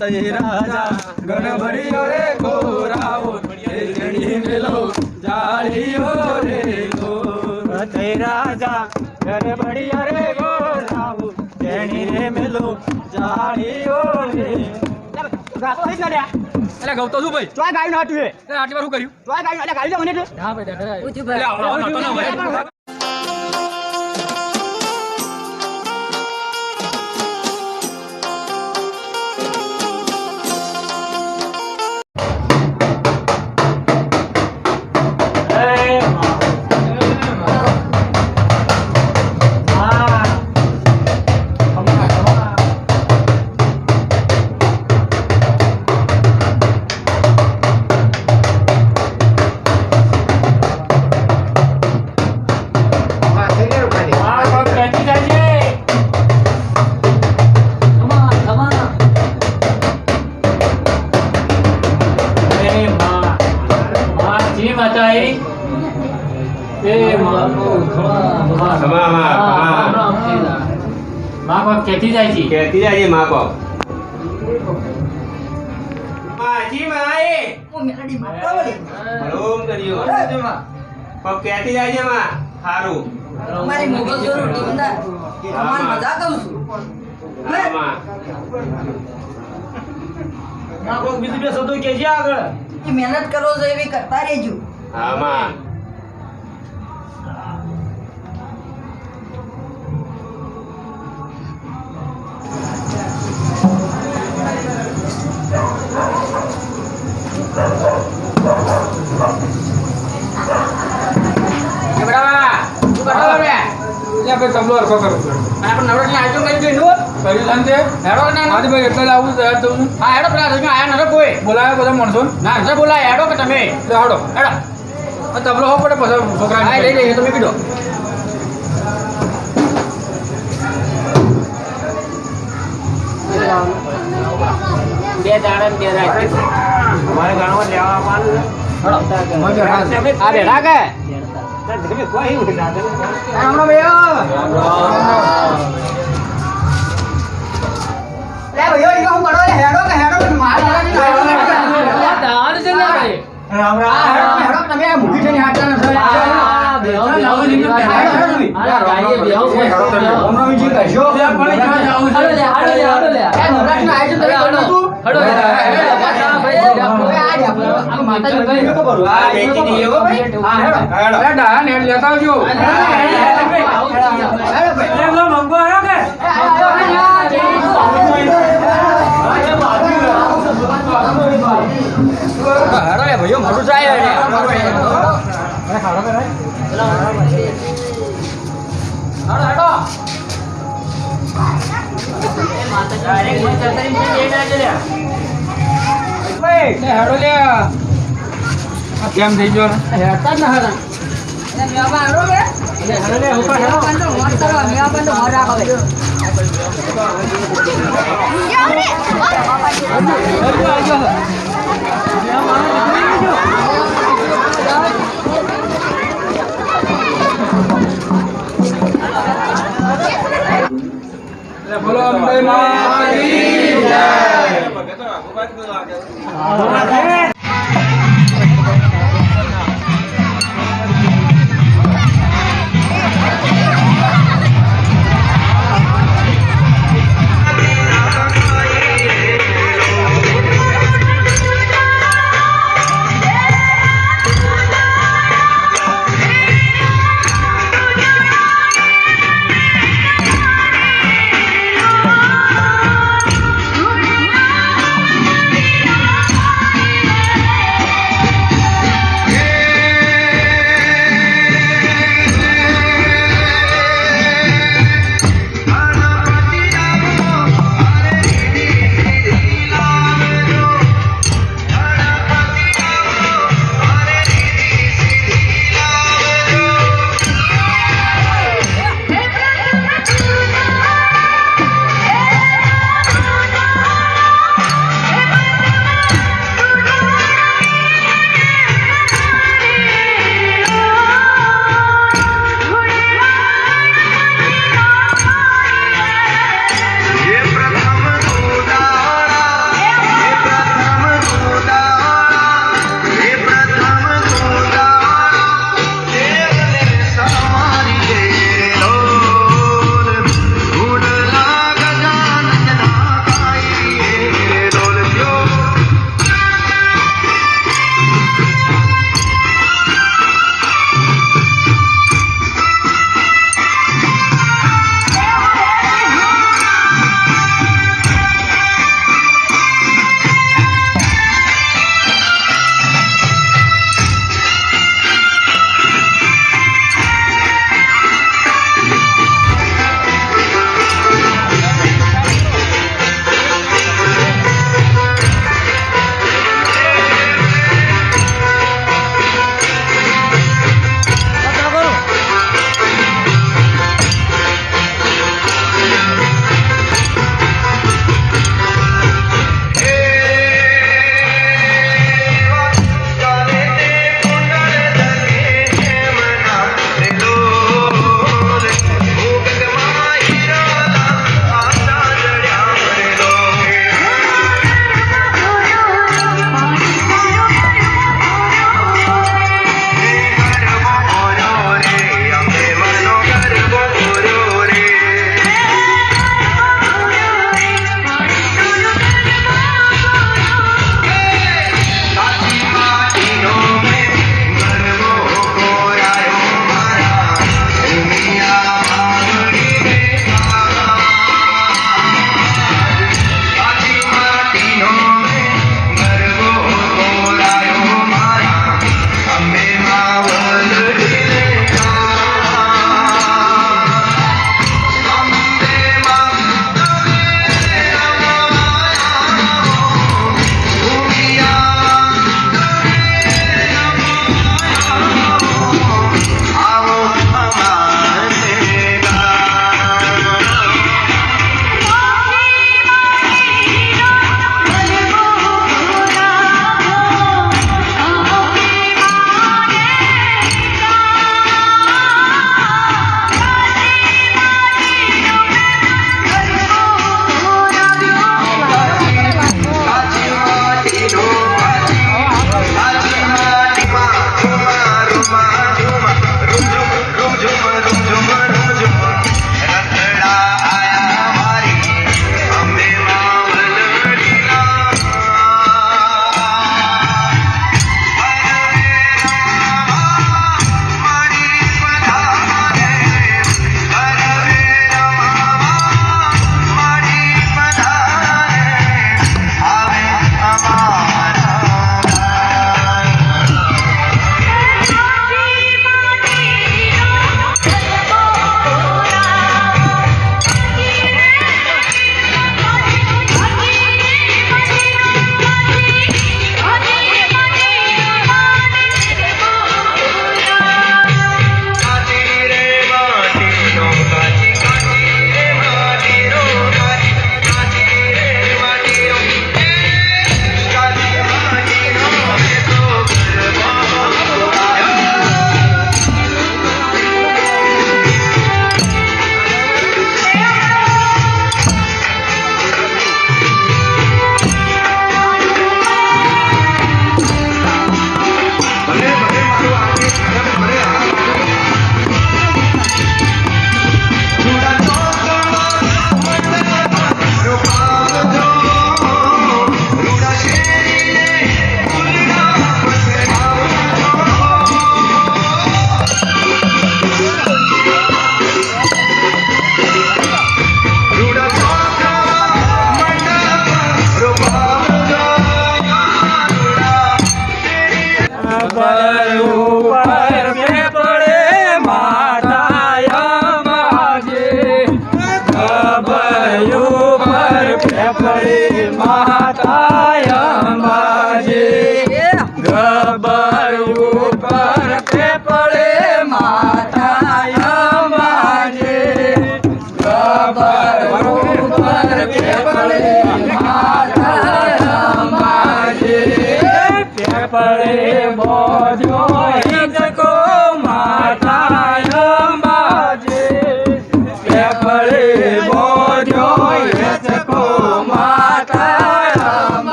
तय राजा गणबड़ियो रे गोराओ तेरी मेलो जालियो रे गो तय राजा गणबड़ियो रे गोराओ तेरी रे मेलो जालियो रे ગાતો હઈ ના એટલે ગૌતો છું ભાઈ ચોય ગાયું નાટ્યું એટલે આટલી વાર શું કર્યું ચોય ગાયું એટલે ગાયું મને હા ભાઈ દેખાય ઉચી ભાઈ કેતી જાય છે માં બાપ માજી માએ ઓ મેડી માતા વળી બરોમ કર્યો પગ કેતી જાય છે માં હારું અમારી મોગલસોર ટીમના અમાર મજા કહું છું હા માં કોઈ બીજું બે શબ્દો કેજે આગળ એ મહેનત કરો છો એવી કરતા રહેજો હા માં તબલો હરખો કરો આપણે નવરાત્રી આયોજન કરી દઈશું કરી શાંતિ હેડો ના આજે ભાઈ એટલે આવું તૈયાર થવું હા હેડો પેલા તમે આયા નરે કોઈ બોલાયો બધા માણસો ના નરે બોલાય હેડો કે તમે હેડો હેડો તબલો હો પડે પછી છોકરા હા લઈ લઈએ તમે કીધો બે દાડા બે રાત અમારે ગાણમાં લેવા આવવાનું આ બેઠા કે તમે કોઈ ઉઠા દે રામ ભૈયા લે ભઈઓ ઈ હું કરો હેડો કે માર દાડ છે ને ભાઈ રામ હેડો તમે મૂકી થઈને હાટલા ન બેહો બેહો ઓમરાજી કહેજો હાડો લે એ નવરાત્રીનું આયોજન તમે કર્યું હતું માતાજી ભાઈ તો બરો આ બેટી ની એવો ભાઈ હા હેડો અરે ડાયા નેટ લેતા આવજો એમનો મંગો આવ્યો કે હેડો લે ભાઈઓ મોટું જાય ને ખાડો કરે હેડો હેડો લે કેમ થઈ ગયો હેડતા જ ન હતા એ મેવા હેડો કે હેડો લે ઉપર હેડો બંધ મોર કરો મેવા બંધ મોર રાખો બે બોલો અંબે માતી જય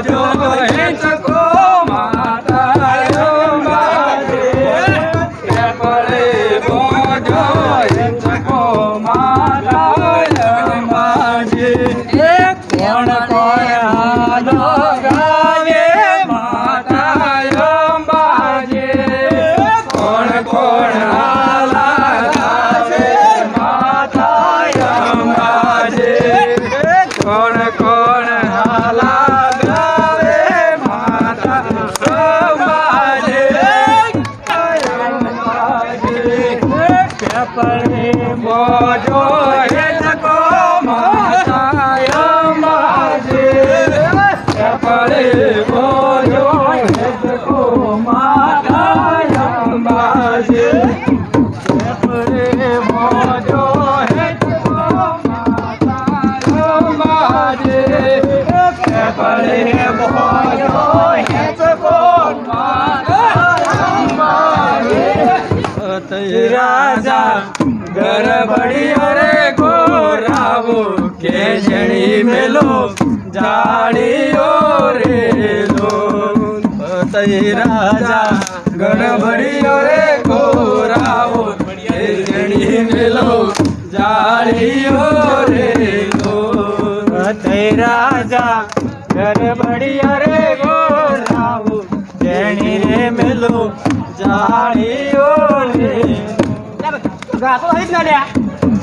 મોજો હેચકો માતા અંબાજી કે પડે મોજો હેચકો માતા અંબાજી કોણ કોણ હાલો ગાવે માતા અંબાજી કોણ કોણ હાલા ગાવે માતા અંબાજી કોણ કોણ હાલા ગાવે માતા અંબાજી પડે મોજો હેચકો માતા અંબાજી પડે મોજો હેચકો માતા અંબાજી પડે મોજો હેચકો માતા અંબાજી પડે મોજો હેચકો માતા અંબાજી રાજા ગરબડિયો રે ગોરાવો કે જણી મેલો જાડીઓ રે લો તઈ રાજા ગરબડિયો રે ગોરાવો કે જણી મેલો જાડીઓ રે લો તઈ રાજા ગરબડિયો રે ગોરાવો જણી રે મેલો જાડીઓ રે ગાતો હઈ જ ના લ્યા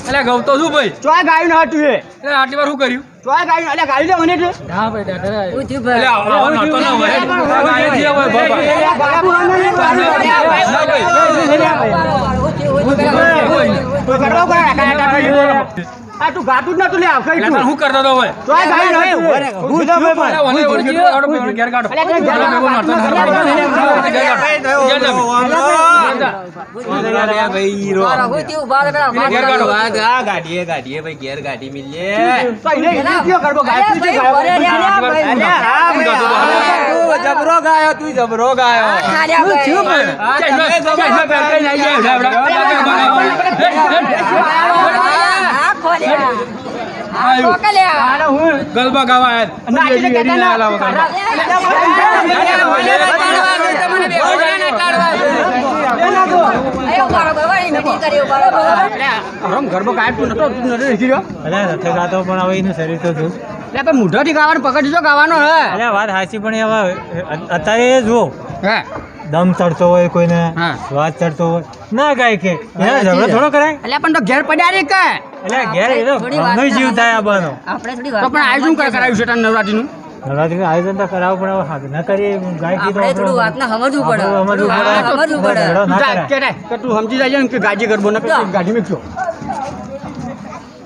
એટલે ગવતો શું ભાઈ ચોય ગાયું ના હતું એટલે આટલી વાર શું કર્યું ચોય ગાયું એટલે ગાયું લે મને એટલે હા ભાઈ દાદા હું થયું ભાઈ એટલે આવો નતો ના હોય ગાયું જે હોય બાબા આ તું ગાતું જ નતું લે આવ કઈ તું હું કરતો તો હોય ચોય ગાયું ના હું તો ભાઈ ઓને ઓળખી ઘેર કાઢો એટલે ઘેર ગાડી મિલે જબરો ગાયો તું જબરો ગાયો ગલબા ગાવા ગરબો ગાયબ નતો ગાતો પણ હવે એનું શરીર તો જોયું એટલે મુઢાથી ગાવાનું પકડજો ગાવાનો હે એટલે વાત હાચી પણ હવે અત્યારે જો હે દમ ચડતો હોય કોઈને સ્વાદ ચડતો હોય ના ગાય કે ઝઘડો થોડો કરાય એટલે પણ તો ઘેર પડ્યા રે કે એટલે ઘેર એ તો ગમે જીવ થાય આ બનો આપણે થોડી વાત પણ આયોજન કરાવ્યું છે તાર નવરાત્રીનું નવરાત્રી આયોજન તો કરાવવું પડે હાથ ન કરીએ ગાયકી તો થોડું વાત ના સમજવું પડે કે તું સમજી જાય કે ગાજી ગરબો ન ગાડી મેં કયો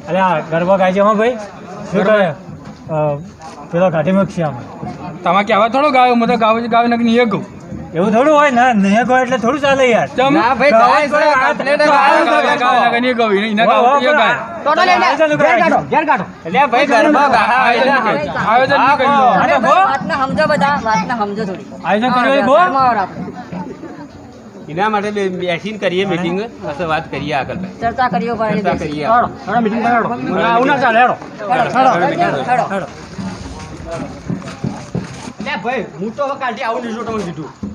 અરે આ ગરબા ગાય છે ભાઈ શું કરે પેલો ગાડી મેં છે તમે કહેવા થોડો ગાયો હું તો ગાવ નક્કી નહીં ગયું એવું થોડું હોય ને નહીં કહો એટલે થોડું ચાલે યાર ના ભાઈ ગાય છે એટલે નહીં કહું નહીં ગાવ એ ગાય ટોટલ ઘેર કાઢો એટલે ભાઈ ગરબા આયોજન ન કરી લો અરે વાતને સમજો બધા વાતને સમજો થોડી આયોજન કર્યો બો એના માટે બેસીને કરીએ મીટિંગ અસર વાત કરીએ આગળ ચર્ચા કરીએ ચર્ચા કરીએ હેડો મીટિંગ હેડો આવું ના ચાલે હેડો લે ભાઈ હું તો કાલથી આવું નહીં તમને કીધું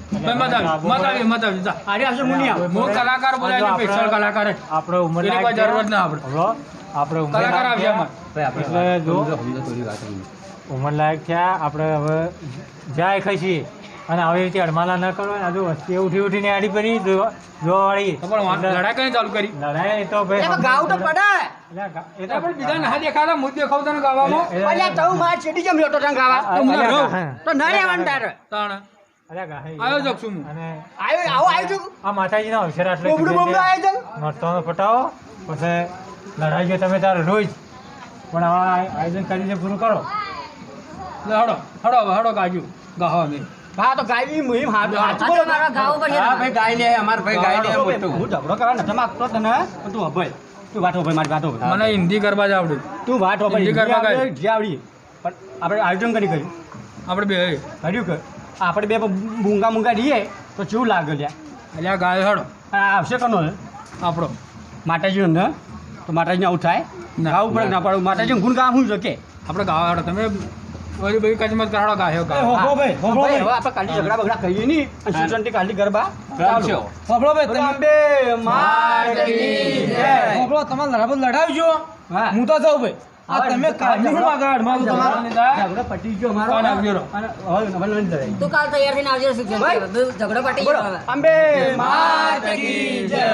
કલાકાર બોલાય સ્પેશિયલ કલાકાર આપણે ઉંમર કોઈ જરૂરત ના આપણે કલાકાર ઉંમર લાયક થયા આપણે હવે જાય ખસી અને આવી રીતે અડમાલા ન કરો ને હજુ વસ્તી ઉઠીને આડી પડી જોવા વાળી લડાઈ કઈ ચાલુ કરી લડાઈ તો ભાઈ ગાવ તો પડે એ તો પણ બીજા ના દેખાડા મુદ્દે ખાવ તને ગાવામાં અલ્યા તો માર છેડી જમ લેતો તને ગાવા તો ન રહેવાનું તારે તાણ આયોજક છું અને આયોજક આ માતાજીના અવસર આટલે આયોજક નોટનો પટાવો પછી લડાઈ જો તમે તારે રોજ પણ આ આયોજન કરીને પૂરું કરો હડો ગાજુ ગાહો અમે હા તો ગાયની મુહિમ હા ભાઈ ગાય લે અમાર ભાઈ ગાય લે મોટું હું ઝઘડો કરવા નથી માંગતો તને તું હભાઈ તું વાતો ભાઈ મારી વાતો મને હિન્દી કરવા જ આવડે તું વાતો ભાઈ હિન્દી કરવા જે આવડી પણ આપણે આયોજન કરી કર્યું આપણે બે કર્યું કે આપણે બે મૂંગા દઈએ તો કેવું લાગે લ્યા એટલે આ ગાય હડો આવશે કનો આપણો માતાજીનો ને તો માતાજીને આવું થાય ગાવું પડે ના પાડું માતાજીને ગુણ ગાવું શું છે કે આપણે ગાવા હડો તમે ઓલી બધી કચમત કરાડો ગાયો એ હોભળો ભાઈ, હોભળો ભાઈ. હવે આપણે કાલી ઝઘડા બગડા કહીએ નહીં અને સુચનથી કાલી ગરબા રમશો. હોભળો ભાઈ, તમે અંબે માત કી જય. હોભળો, તમારે લડાવજો. હા. હું તો જાઉં ભાઈ. આ તમે કાઢી હું આગળ મારું તમારું. ઝઘડો પટી ગયો મારો અને આવજો રો. અને હવે નહીં ધરાય. તું કાલ તૈયાર થઈને આવજે સુખચંદ. ભાઈ. ઝઘડો પાટી બોલો ગયો હવે. અંબે માત કી જય.